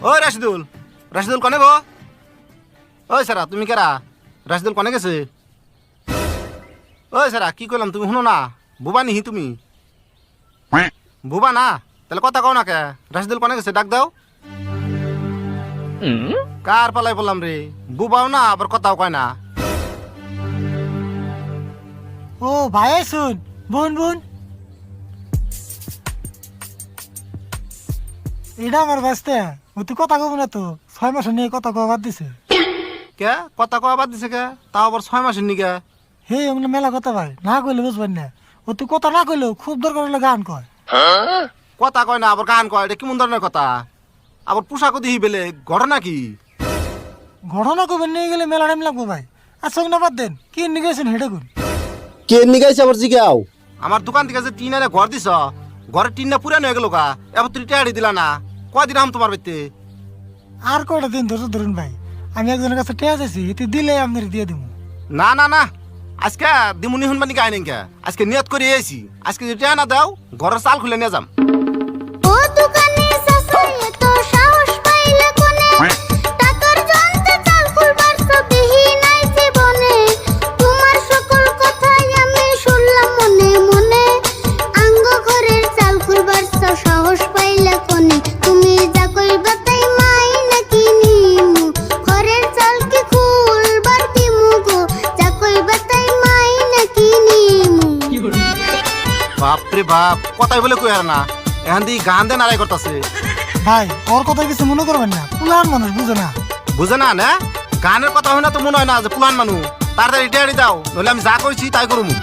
ওই রাশিদুল, রাশিদুল কনে গো? ওই সারা তুমি কেরা? রাশিদুল কনে গেছে? ওই সারা কি কইলাম তুমি শুনো না? বুবা নিহি তুমি? বুবা না তাহলে কথা কও না কে? রাশিদুল কনে গেছে ডাক দাও। কার পালাই বললাম রে? বুবাও না আবার কথাও কয় না। ও ভাই শুন, বোন বোন এটা আমার বাঁচতে ও তুই কথা কব না তো 6 মাস নিয়ে কথা কওয়া বাদ দিছে। কে কথা কওয়া বাদ দিছে কে? তাও আবার 6 মাসের নিকে? হে এমনি মেলা কথা ভাই না কইলে বুঝবেন না। ও তুই কথা না কইলেও খুব দরকার হলে গান কয়। কথা কয় না আবার গান কয়, এটা কেমন ধরনের কথা? আবার পোশাকও দিহি বেলে, ঘটনা কি? ঘটনা কবেন নিয়ে গেলে মেলা টাইম লাগবো ভাই। আচ্ছা না বাদ দেন, কি নিয়ে গেছেন হেটা কোন? কে নিগাইছে আবার জিগাও? আমার দোকান থেকে যে টিন এনে ঘর দিছ, ঘরের টিনটা পুরানো হয়ে গেল কা, এবার তুই টেয়ারি দিলা না। কয়দিন আম তোমার বাড়িতে? আর কয়টা দিন ধরুন ভাই, আমি একজনের কাছে টেয়া চাইছি, এতে দিলে আপনার দিয়ে দিব। না না না, আজকে দিমুনি শুনবানি গাই নাই কে? আজকে নিয়ত করে এসেছি, আজকে যদি টেয়া না দাও ঘরের চাল খুলে নিয়ে যাম। ও দোকানে সাসাই এত সাহস পাইলে কোনে টাকার জন্তে চাল খুলবার সবিহি নাই জীবনে তোমার সকল কথাই আমি শুনলাম মনে মনে আঙ্গ ঘরের চাল খুলবার সাহস পাইলে কোনে তুমি যা কইবা তাই মাই নাকি নিমু ঘরের চাল কি খুলবার দিমু গো যা কইবা তাই মাই নাকি নিমু। বাপরে বাপ, কথাই বলে কই আর না, এখন দিয়ে গান দেন আড়াই করতেছে। ভাই ওর কথা কিছু মনে করবেন না, পুলান মানুষ বুঝে না। বুঝে না না? গানের কথা হয় না তো মনে হয় না যে পুলান মানুষ। তাড়াতাড়ি টেয়ারি দাও, নইলে আমি যা কইছি তাই করবো।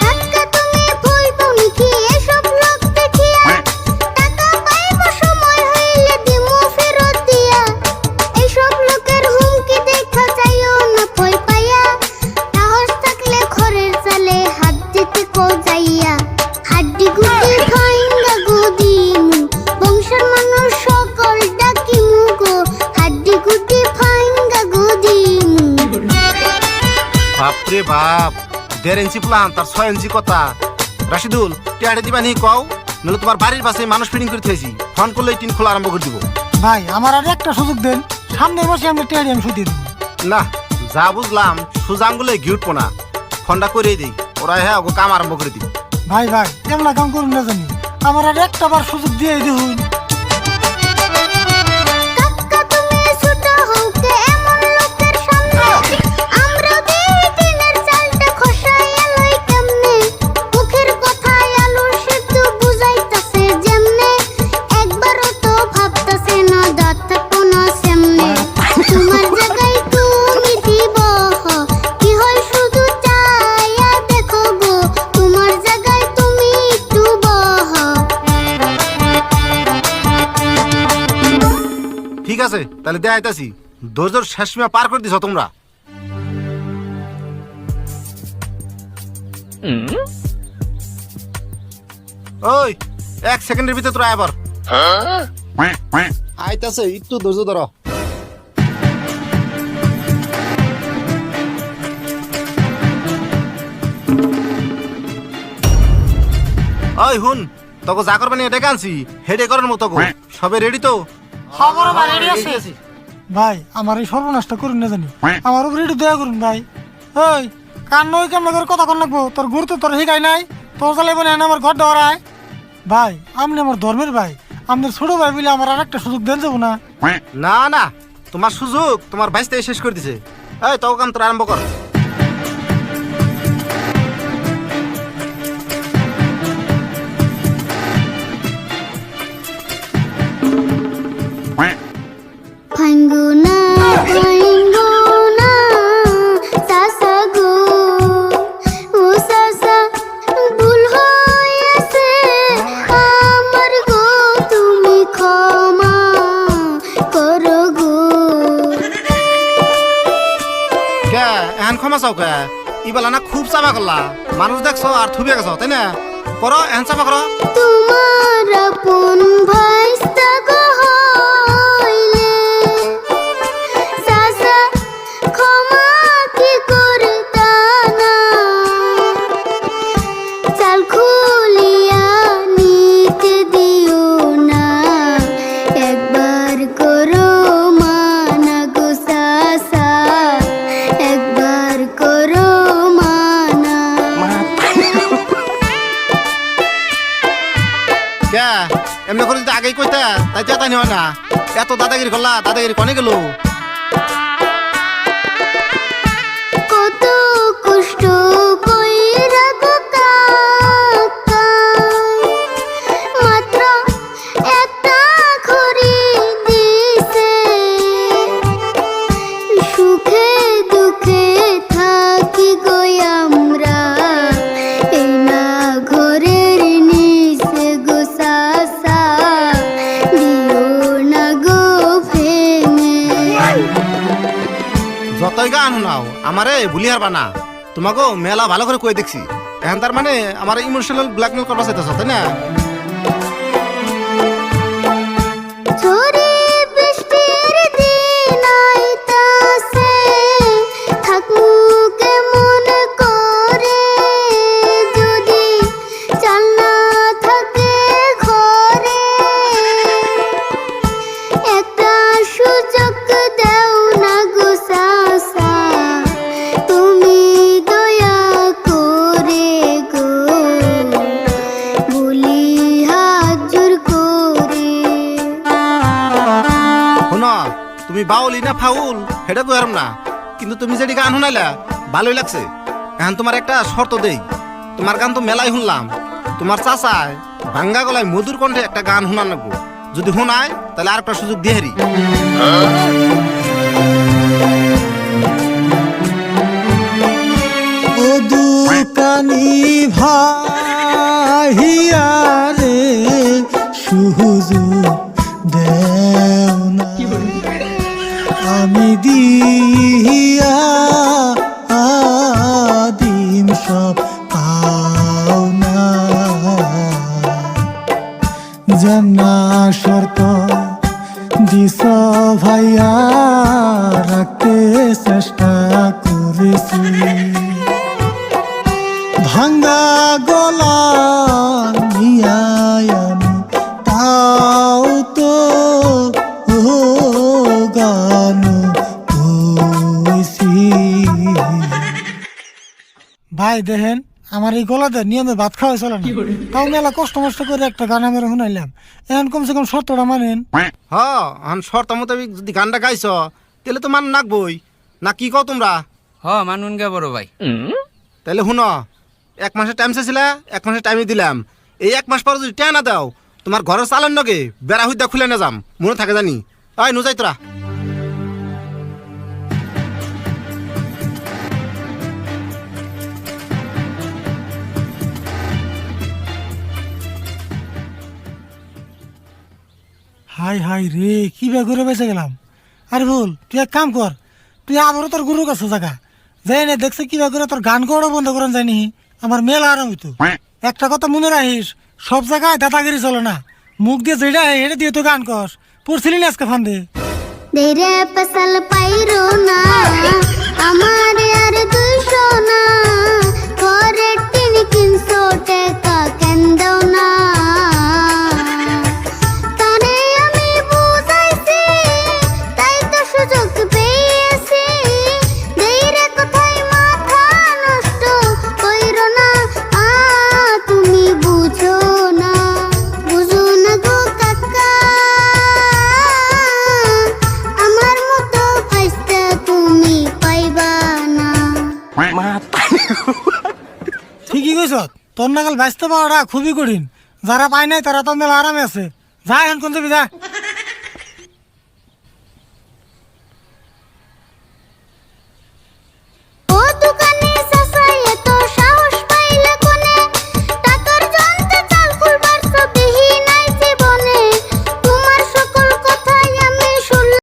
টাকা তুমি ভুল পাওনি কি এসব লোক দেখিয়া টাকা পাইব সময় হইলে দিমু ফেরত দিয়া এইসব লোকের হুমকি দেখা যাইও না ভয় পাইয়া সাহস থাকলে ঘরের চালে হাত দিতে কো যাইয়া হাড্ডি গুটি ভাঙ্গা গো দিমু বংশের মানুষ সকল ডাকিমু গো হাড্ডি গুটি ভাঙ্গা গো দিমু। বাপরে বাপ, 1.5 ইঞ্চি প্লান তার 6 ইঞ্চি কথা। রাশিদুল টেয়ারি দিবা নি কও, নইলে তোমার বাড়ির পাশে মানুষ ফিটিং করে থেছি, ফোন করলে টিন খোলা আরম্ভ করে দিব। ভাই আমার আর একটা সুযোগ দেন, সামনের মাসে আমরা টেয়ারি আমি সুদিয়ে দেবো। না যা বুঝলাম সুজাঙ্গুলে ঘিউটবো না, ফোনটা করেই দিই, ওরা হ্যাঁ ওকে কাম আরম্ভ করে দিব। ভাই ভাই কেমন কাম করুন না জানি, আমার আর একটা বার সুযোগ দিয়ে দেখুন। কাকা তুমি ছোট হওকে এমন লোকের সামনে আমরা দিই দিনের চালটা খসাইয়া লই কেমনে মুখের কথায় আলু সেদ্ধ বুঝাইতাছে যেমনে একবারও তো ভাবতাছে না দাঁত থাকবো না সেমনে তোমার জায়গায় তুমি দিব কি হয় শুধু চাইয়া দেখো গো তোমার জায়গায় তুমি একটু বহ। ঠিক আছে তাহলে দেয়া আইতাছি, ধৈর্যর শেষ সীমা পার করে দিছ তোমরা। ওই 1 সেকেন্ডের ভিতরে তোরা আবার আইতাছে, একটু ধৈর্য ধরো। ওই হুন, তোকে যা করবেন এটা আনছি হেডে করার মতো গো, সবে রেডি তো? খবর ভাই রেডি আছে ভাই, আমার এই সর্বনাশটা করুন না জানি, আমার উপরে একটু দয়া করুন ভাই। ওই কান নই কেমন করে কথা কন লাগবো, তোর গুরু তো তোর শিখাই নাই, তোর চালাইব না আমার ঘর ডরায়। ভাই আপনি আমার ধর্মের ভাই, আমাদের ছোট ভাই বলে আমার আর একটা সুযোগ দেন যাবো না? না না, তোমার সুযোগ তোমার বাইশটাই শেষ করে দিছে। এই তোকে কাম তোরা আরম্ভ কর। ভাঙ্গুনা ভাঙ্গুনা সাসা গো ও সাসা ভুল হয়েছে আমার গো তুমি ক্ষমা করো গো। কে এখন ক্ষমা চাও কে? ইবেলা না খুব চাপা করলা, মানুষ দেখছো আর থুবিয়ে গেছো তাই না? করো এখন চাপা করো। তোমার আপন ভাইস্তা গো হইলে সাসা ক্ষমা কি করতা না চাল খুলিয়া নিতে দিও না একবার করে কে এমনি করে যদি আগেই কইতা তাই চেতানি হয় না। এত দাদাগিরি করলা, দাদাগিরি কনে গেল? কত কষ্ট কইরা গো কাকাই, মাত্র একটা খড়ি দিছে, সুখে দুঃখে থাকি গো আমরা এই না ঘরের নিচে গো সাসা, দিও না গো ভেঙে। যতই গান শোনাও আমারে ভুলি হারবা না। তোমাকে মেলা ভালো করে কই দেখছি, এখন তার মানে আমার ইমোশনাল ব্ল্যাকমেল করবা চাইতেছ তাই না? ঝড়ে বৃষ্টির দিন আইতাছে, থাকমু কেমন করে যদি চাল না থাকে ঘরে। একটা সুযোগ দাও না গো সাসা, তুমি দয়া করে গো, বলি হাত জোর করে। শোনো, তুমি বাউলি না ফাউল সেটা কইরাম না, কিন্তু তুমি যেটি গান শোনাইলা ভালোই লাগছে। এখন তোমার একটা শর্ত দেই, তোমার গান তো মেলাই শুনলাম, তোমার চাচায় ভাঙ্গা গলায় মধুর কণ্ঠে একটা গান শোনান লাগবো। যদি শোনায় তাহলে আর একটা সুযোগ দিয়ে হারি। ও দুকানি ভাইয়া রে সুযোগ দেও না, আমি দিয়া আদিম সব পাও না, জানা শর্ত দিস ভাইয়া রাখতে চেষ্টা করেছি, ভাঙ্গা গলা নিয়ায় আমি তাও তো গান কইছি। ভাই দেখেন আমার এই গলাতে নিয়মে ভাত খাওয়া চলে না, তাও মেলা কষ্ট মষ্ট করে একটা গান আমরা শুনাইলাম, এখন কমসে কম শর্তটা মানেন। এখন শর্ত মোতাবেক যদি গানটা গাইছ তাহলে তো মান নাকবই না, কি কও তোমরা? মানুন গে বড় ভাই। তাহলে শুনো, 1 মাসের টাইম চাইছিলা, 1 মাসের টাইমে দিলাম। এই 1 মাস পর যদি টাকা না দাও, তোমার ঘরের চালান নগে বেড়া হইদা খুলে না যাম, মনে থাকে জানি। ওই নুজাই তোরা। হাই হাই রে, কি বে ঘুরে বেঁচে গেলাম। আরে ভুল, তুই এক কাম কর, তুই আবারও তোর গুরুর কাছে জায়গা যাই না, দেখছে কি বে করে তোর গান করাও বন্ধ করেন যায়নি, আমার মেলা আরাম হইতো। একটা কথা মনে রাখিস, সব জায়গায় দাদাগিরি চলে না, মুখ দিয়ে যেটা হেঁটে দিয়ে তো গান কর, পড়ছিলি না আজকে ফান্দে। দেরে পসল পাইরো না আমার আর 200 না, করে টিন 300 টাকা কেন দাও না, তারে আমি বুঝাইছি তাই তো সুযোগ পেয়েছি, দেরে কোথায় মাথা নষ্ট কইরো না, তুমি বুঝো না, বুঝো না গো কাকা, আমার মতো ফাইস্তা তুমি পাইবা না। ঠিকই কইস, তোর নাগাল বাঁচতে পাওয়াটা খুবই কঠিন, যারা পায় নাই তারা তো মেলা আরামে আছে। যা এখন কোন যাবি যা।